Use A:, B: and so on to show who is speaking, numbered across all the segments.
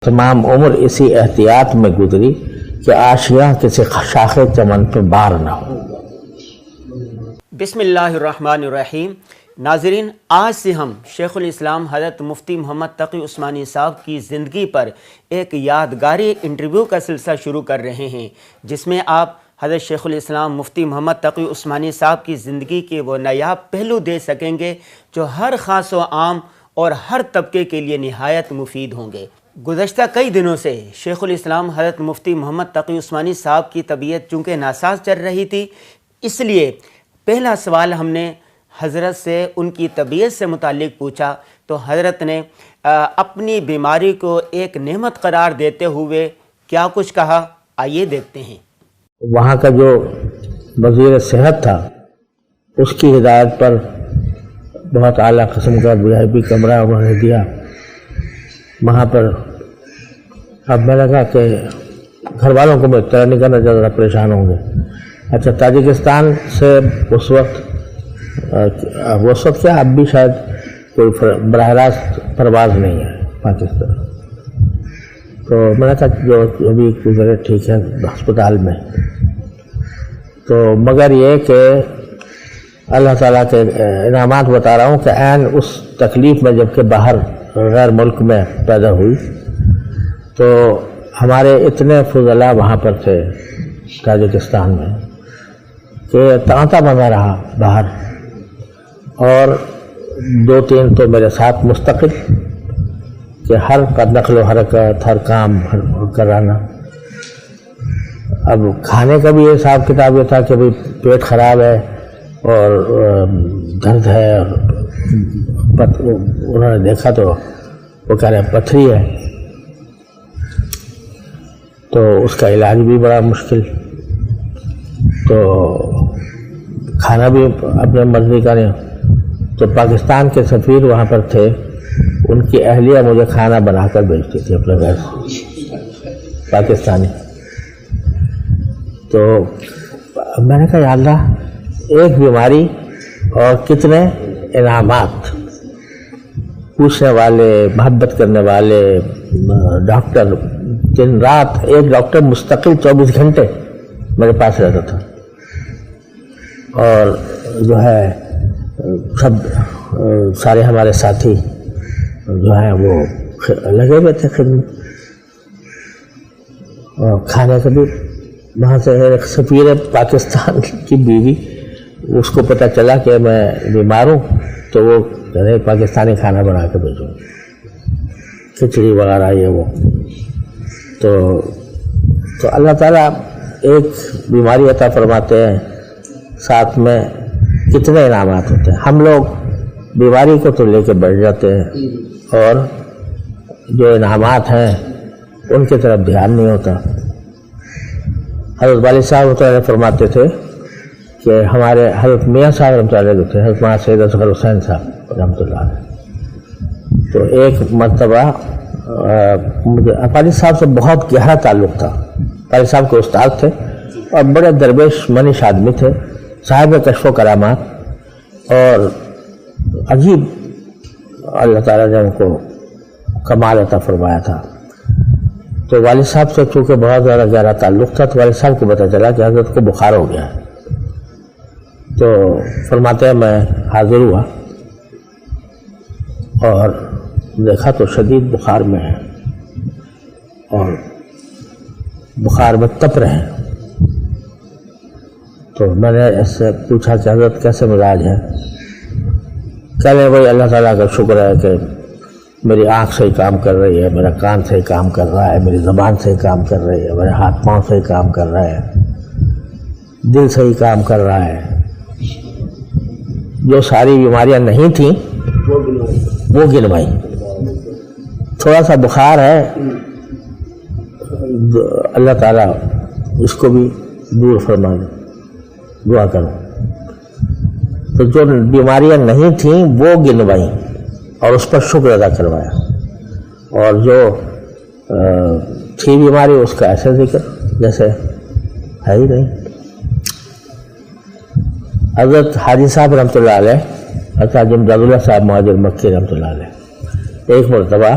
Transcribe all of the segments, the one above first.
A: تمام عمر اسی احتیاط میں گزری کہ آشیاں کسی شاخ چمن پہ بار نہ ہو۔
B: بسم اللہ الرحمن الرحیم۔ ناظرین، آج سے ہم شیخ الاسلام حضرت مفتی محمد تقی عثمانی صاحب کی زندگی پر ایک یادگاری انٹرویو کا سلسلہ شروع کر رہے ہیں، جس میں آپ حضرت شیخ الاسلام مفتی محمد تقی عثمانی صاحب کی زندگی کے وہ نایاب پہلو دے سکیں گے جو ہر خاص و عام اور ہر طبقے کے لیے نہایت مفید ہوں گے۔ گزشتہ کئی دنوں سے شیخ الاسلام حضرت مفتی محمد تقی عثمانی صاحب کی طبیعت چونکہ ناساز چل رہی تھی، اس لیے پہلا سوال ہم نے حضرت سے ان کی طبیعت سے متعلق پوچھا تو حضرت نے اپنی بیماری کو ایک نعمت قرار دیتے ہوئے کیا کچھ کہا، آئیے دیکھتے ہیں۔
A: وہاں کا جو وزیر صحت تھا اس کی ہدایت پر بہت اعلیٰ قسم کا VIP کمرہ انہوں نے دیا۔ وہاں پر اب میں نے کہا کہ گھر والوں کو میں اطلاع نہیں کرنا، ذرا پریشان ہوں گے۔ اچھا، تاجکستان سے اس وقت کیا اب بھی شاید کوئی براہ راست پرواز نہیں ہے پاکستان، تو میں نے کہا جو ابھی گزرے ٹھیک ہے ہسپتال میں، تو مگر یہ کہ اللہ تعالیٰ کے انعامات بتا رہا ہوں کہ عین اس تکلیف میں جب کہ باہر غیر ملک میں پیدا ہوئی تو ہمارے اتنے فضلاء وہاں پر تھے تاجکستان میں کہ تانتا بنا رہا باہر، اور 2-3 تو میرے ساتھ مستقل کہ ہر نقل و حرکت، ہر کام کرانا۔ اب کھانے کا بھی حساب کتاب یہ تھا کہ بھئی پیٹ خراب ہے اور درد ہے، انہوں نے دیکھا تو وہ کہہ رہے ہیں پتھری ہے، تو اس کا علاج بھی بڑا مشکل، تو کھانا بھی اپنے مرضی کا نہیں۔ تو پاکستان کے سفیر وہاں پر تھے، ان کی اہلیہ مجھے کھانا بنا کر بھیجتی تھی اپنے گھر سے، پاکستانی۔ تو میں نے کہا یا اللہ، ایک بیماری اور کتنے انعامات، پوچھنے والے، محبت کرنے والے ڈاکٹر، دن رات ایک ڈاکٹر مستقل 24 گھنٹے میرے پاس رہتا تھا، اور جو ہے سب سارے ہمارے ساتھی جو ہیں وہ لگے ہوئے تھے خدمت، اور کھانے کا بھی وہاں سے ایک سفیر پاکستان کی بیوی، اس کو پتہ چلا کہ میں بیمار ہوں تو وہ پاکستانی کھانا بنا کے بھیجوں، کھچڑی وغیرہ یہ وہ۔ تو اللہ تعالیٰ ایک بیماری عطا فرماتے ہیں، ساتھ میں کتنے انعامات ہوتے ہیں۔ ہم لوگ بیماری کو تو لے کے بیٹھ جاتے ہیں اور جو انعامات ہیں ان کی طرف دھیان نہیں ہوتا۔ حضرت والد صاحب رحمۃ اللہ فرماتے تھے کہ ہمارے حضرت میاں صاحب رحمۃ اللہ علیہ تھے، حضرت مولانا سید اصغر حسین صاحب رحمۃ اللہ علیہ، تو ایک مرتبہ مجھے والد صاحب سے بہت گہرا تعلق تھا۔ والد صاحب کے استاد تھے اور بڑے درویش منش آدمی تھے، صاحب کشف و کرامات، اور عجیب اللہ تعالیٰ نے ان کو کمال عطا فرمایا تھا۔ تو والد صاحب سے چونکہ بہت زیادہ گہرا تعلق تھا تو والد صاحب کو پتہ چلا کہ حضرت کو بخار ہو گیا ہے، تو فرماتے ہیں میں حاضر ہوا اور دیکھا تو شدید بخار میں ہے اور بخار میں تپ رہے ہیں۔ تو میں نے اس سے پوچھا کہ حضرت کیسے مزاج ہے؟ کہہ رہے بھائی اللہ تعالیٰ کا شکر ہے کہ میری آنکھ صحیح کام کر رہی ہے، میرا کان صحیح کام کر رہا ہے، میری زبان صحیح کام کر رہی ہے، میرے ہاتھ پاؤں صحیح کام کر رہا ہے، دل صحیح کام کر رہا ہے۔ جو ساری بیماریاں نہیں تھیں وہ گنوائی، تھوڑا سا بخار ہے، اللہ تعالیٰ اس کو بھی دور فرما دے، دعا کرو۔ تو جو بیماریاں نہیں تھیں وہ گنوائیں اور اس پر شکر ادا کروایا، اور جو تھی بیماری اس کا ایسے ذکر جیسے ہے ہی نہیں۔ حضرت حاجی صاحب رحمۃ اللہ علیہ، حضرت امداد اللہ صاحب مہاجر مکی رحمۃ اللہ علیہ، ایک مرتبہ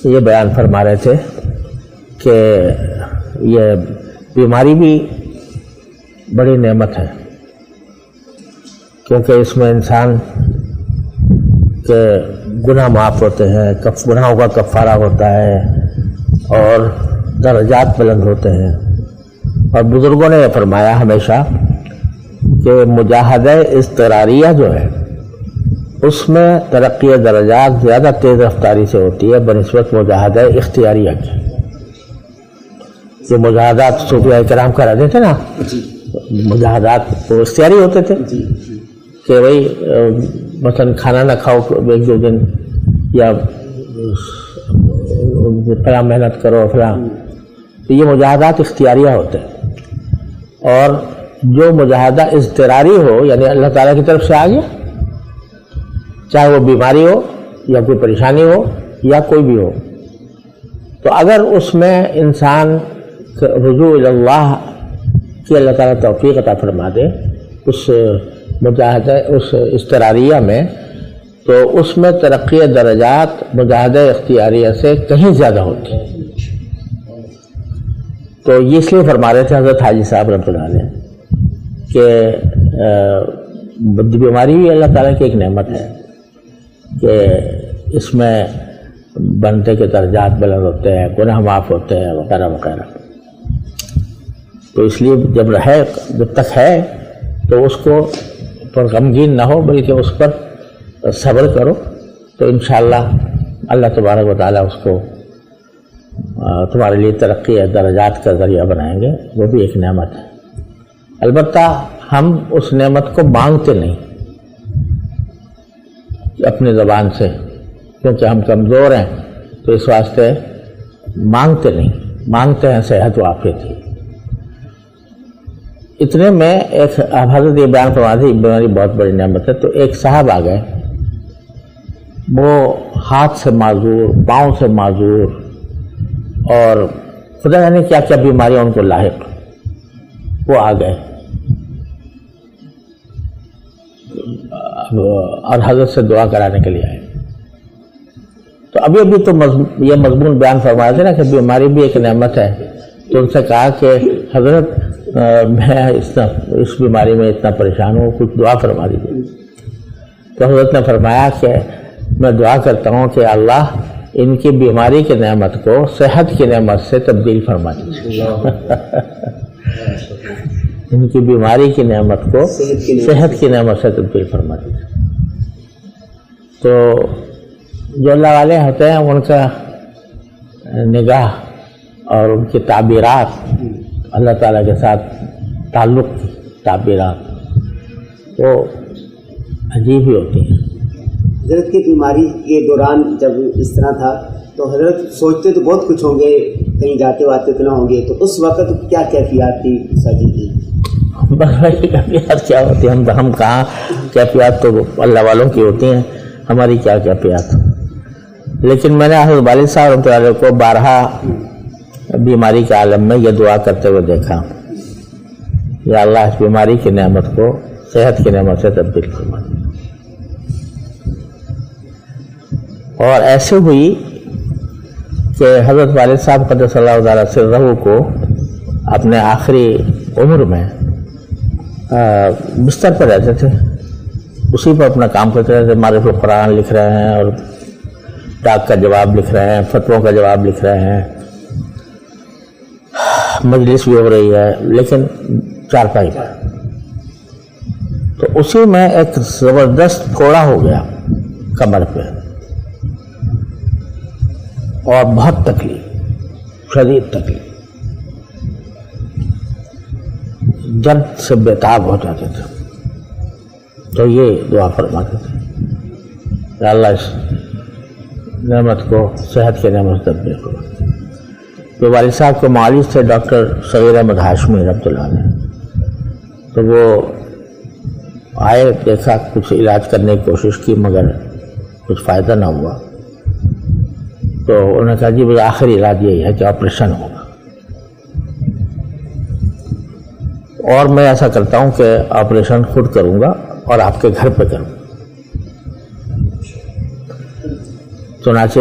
A: یہ بیان فرما رہے تھے کہ یہ بیماری بھی بڑی نعمت ہے، کیونکہ اس میں انسان کے گناہ معاف ہوتے ہیں، گناہوں کا کفارہ ہوتا ہے اور درجات بلند ہوتے ہیں۔ اور بزرگوں نے یہ فرمایا ہمیشہ کہ مجاہدہ اضطراریہ جو ہے اس میں ترقی درجات زیادہ تیز رفتاری سے ہوتی ہے بنسبت مجاہدہ اختیاریہ کی۔ جو مجاہدات صوفیاء کرام کراتے تھے نا، مجاہدات وہ اختیاری ہوتے تھے کہ بھائی مثلا کھانا نہ کھاؤ ایک دو دن، یا فلاں محنت کرو فلاں، تو یہ مجاہدات اختیاریہ ہوتے ہیں۔ اور جو مجاہدہ اضطراری ہو، یعنی اللہ تعالیٰ کی طرف سے آ گیا، چاہے وہ بیماری ہو یا کوئی پریشانی ہو یا کوئی بھی ہو، تو اگر اس میں انسان رجوع اللہ کی اللہ تعالیٰ توفیق عطا فرما دے اس مجاہدہ اس اضطراریہ میں، تو اس میں ترقی درجات مجاہدہ اختیاریہ سے کہیں زیادہ ہوتی ہے۔ تو یہ اس لیے فرما رہے تھے حضرت حاجی صاحب رحمۃ اللہ علیہ کہ بیماری بھی اللہ تعالیٰ کی ایک نعمت ہے کہ اس میں بندے کے درجات بلند ہوتے ہیں، گناہ معاف ہوتے ہیں وغیرہ وغیرہ۔ تو اس لیے جب تک ہے تو اس کو پر غمگین نہ ہو، بلکہ اس پر صبر کرو، تو انشاءاللہ اللہ تبارک و تعالیٰ اس کو تمہارے لیے ترقی درجات کا ذریعہ بنائیں گے۔ وہ بھی ایک نعمت ہے۔ البتہ ہم اس نعمت کو مانگتے نہیں اپنی زبان سے، کیونکہ ہم کمزور ہیں، تو اس واسطے مانگتے نہیں، مانگتے ہیں صحت و عافیت ہی۔ اتنے میں ایک حضرت یہ بیان فرما تھی بیماری بہت بڑی نعمت ہے، تو ایک صاحب آ گئے، وہ ہاتھ سے معذور، پاؤں سے معذور، اور خدا جانے کیا کیا بیماریاں ان کو لاحق، وہ آ گئے اور حضرت سے دعا کرانے کے لیے آئے۔ تو ابھی تو یہ مضمون بیان فرمایا تھا نا کہ بیماری بھی ایک نعمت ہے، تو ان سے کہا کہ حضرت میں اس بیماری میں اتنا پریشان ہوں، کچھ دعا فرما دیجیے۔ تو حضرت نے فرمایا کہ میں دعا کرتا ہوں کہ اللہ ان کی بیماری کی نعمت کو صحت کی نعمت سے تبدیل فرما دیجیے، ان کی بیماری کی نعمت کو صحت کی نعمت سے تبدیل فرما دیجیے۔ تو جو اللہ والے ہوتے ہیں ان کا نگاہ اور ان کی تعبیرات، اللہ تعالیٰ کے ساتھ تعلق کی تعبیرات وہ عجیب ہی ہوتی ہیں۔
C: حضرت کی بیماری کے دوران جب اس طرح تھا تو حضرت سوچتے تو بہت کچھ ہوں گے، کہیں جاتے واتے تو نہ ہوں گے، تو اس وقت کیا کیفیات تھی سجی کی؟
A: کیفیات کیا ہوتی ہیں؟ ہم کہاں، کیفیات تو اللہ والوں کی ہوتی ہیں، ہماری کیا کیفیات۔ لیکن میں نے حضرت والد صاحب رحمۃ اللہ علیہ کو بارہا بیماری کے عالم میں یہ دعا کرتے ہوئے دیکھا، یا اللہ اس بیماری کی نعمت کو صحت کی نعمت سے تبدیل فرما دے۔ اور ایسے ہوئی کہ حضرت والد صاحب قدس اللہ تعالیٰ سرہ کو اپنے آخری عمر میں بستر پر رہتے تھے، اسی پر اپنا کام کرتے رہتے، معرف القرآن لکھ رہے ہیں اور ڈاک کا جواب لکھ رہے ہیں، فتووں کا جواب لکھ رہے ہیں، مجلس بھی ہو رہی ہے، لیکن چارپائی پر۔ تو اسی میں ایک زبردست کوڑا ہو گیا کمر پہ، اور بہت تکلیف، شدید تکلیف، درد سے بےتاب ہو جاتے تھے۔ تو یہ دعا فرماتے تھے کہ اللہ اس نعمت کو صحت کے نعمت سے تبدیل کرو۔ تو والد صاحب کے معالج تھے ڈاکٹر صغیر احمد ہاشمی رحمۃ اللہ علیہ، تو وہ آئے، دیکھا، کچھ علاج کرنے کی کوشش کی، مگر کچھ فائدہ نہ ہوا۔ تو انہوں نے کہا جی بس آخری علاج یہی ہے کہ آپریشن ہوگا، اور میں ایسا کرتا ہوں کہ آپریشن خود کروں گا اور آپ کے گھر پہ کروں گا۔ چنانچہ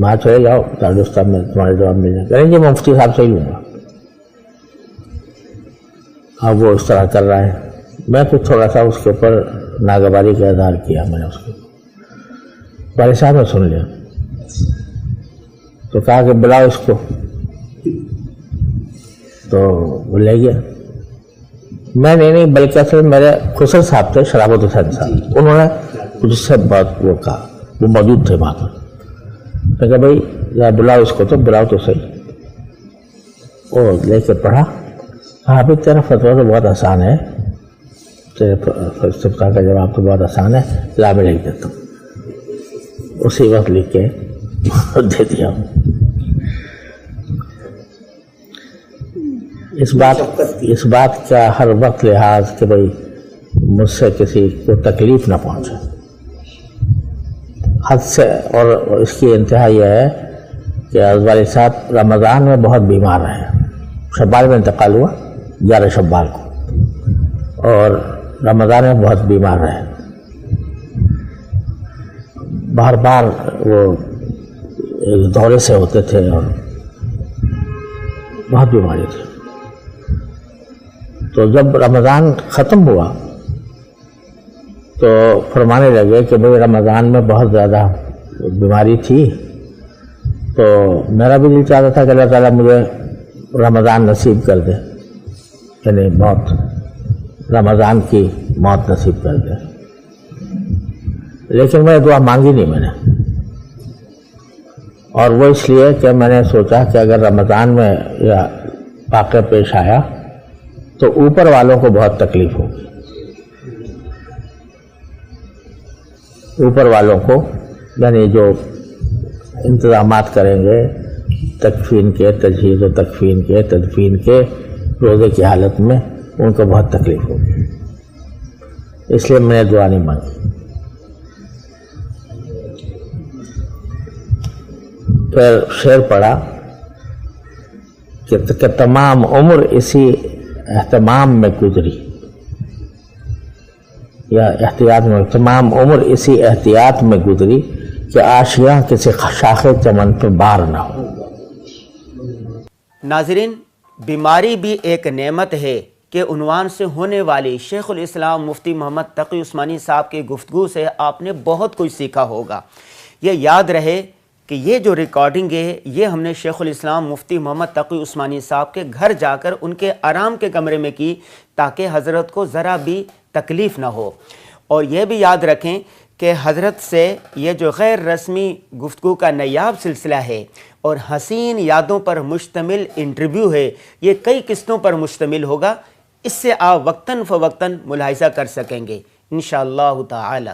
A: وہاں چلے جاؤ دارالفتہ میں تمہارے جواب مل جائے. کہیں گے میں مفتی صاحب سے ہی لوں گا. اب وہ اس طرح کر رہا ہے. میں کچھ تھوڑا سا اس کے اوپر ناگواری کا اظہار کیا. میں نے اس کو والد صاحب نے سن لیا تو کہا کہ بلاؤ اس کو. تو وہ لے گیا. میں نہیں بلکہ اصل میرے خسر صاحب تھے, شرافت حسین صاحب, انہوں نے کچھ سے بات وہ کہا, وہ موجود تھے وہاں پر. میں کہا بھائی ذرا بلاؤ اس کو, تو بلاؤ تو صحیح. وہ لے کے پڑھا. ہاں بھی تیرا فتویٰ تو بہت آسان ہے, تیرے فلسفہ کا جواب تو بہت آسان ہے, لا میں لکھ دیتا ہوں. اسی وقت لکھ کے دے دیا ہوں. اس بات کا ہر وقت لحاظ کہ بھائی مجھ سے کسی کو تکلیف نہ پہنچے, حد سے. اور اس کی انتہا یہ ہے کہ والد صاحب رمضان میں بہت بیمار رہے. شوال میں انتقال ہوا 11 شوال کو, اور رمضان میں بہت بیمار رہے. بار بار وہ دورے سے ہوتے تھے اور بہت بیماری تھی. تو جب رمضان ختم ہوا تو فرمانے لگے کہ بھئی رمضان میں بہت زیادہ بیماری تھی, تو میرا بھی دل چاہتا تھا کہ اللہ تعالیٰ مجھے رمضان نصیب کر دے, یعنی موت, رمضان کی موت نصیب کر دے. لیکن میں دعا مانگی نہیں میں نے, اور وہ اس لیے کہ میں نے سوچا کہ اگر رمضان میں یہ واقعہ پیش آیا تو اوپر والوں کو بہت تکلیف ہوگی. اوپر والوں کو یعنی جو انتظامات کریں گے تکفین کے, تجہیز و تکفین کے, تدفین کے, روزے کی حالت میں, ان کو بہت تکلیف ہوگی. اس لیے میں نے دعا نہیں مانگی. پھر شعر پڑھا کہ تمام عمر اسی اہتمام میں گزری, یا احتیاط میں, تمام عمر اسی احتیاط میں گزری کہ آشیاں کسی شاخ چمن پہ بار نہ ہو.
B: ناظرین, بیماری بھی ایک نعمت ہے کہ عنوان سے ہونے والی شیخ الاسلام مفتی محمد تقی عثمانی صاحب کی گفتگو سے آپ نے بہت کچھ سیکھا ہوگا. یہ یاد رہے کہ یہ جو ریکارڈنگ ہے یہ ہم نے شیخ الاسلام مفتی محمد تقی عثمانی صاحب کے گھر جا کر ان کے آرام کے کمرے میں کی, تاکہ حضرت کو ذرا بھی تکلیف نہ ہو. اور یہ بھی یاد رکھیں کہ حضرت سے یہ جو غیر رسمی گفتگو کا نایاب سلسلہ ہے اور حسین یادوں پر مشتمل انٹرویو ہے, یہ کئی قسطوں پر مشتمل ہوگا. اس سے آپ وقتاً فوقتاً ملاحظہ کر سکیں گے انشاءاللہ تعالی.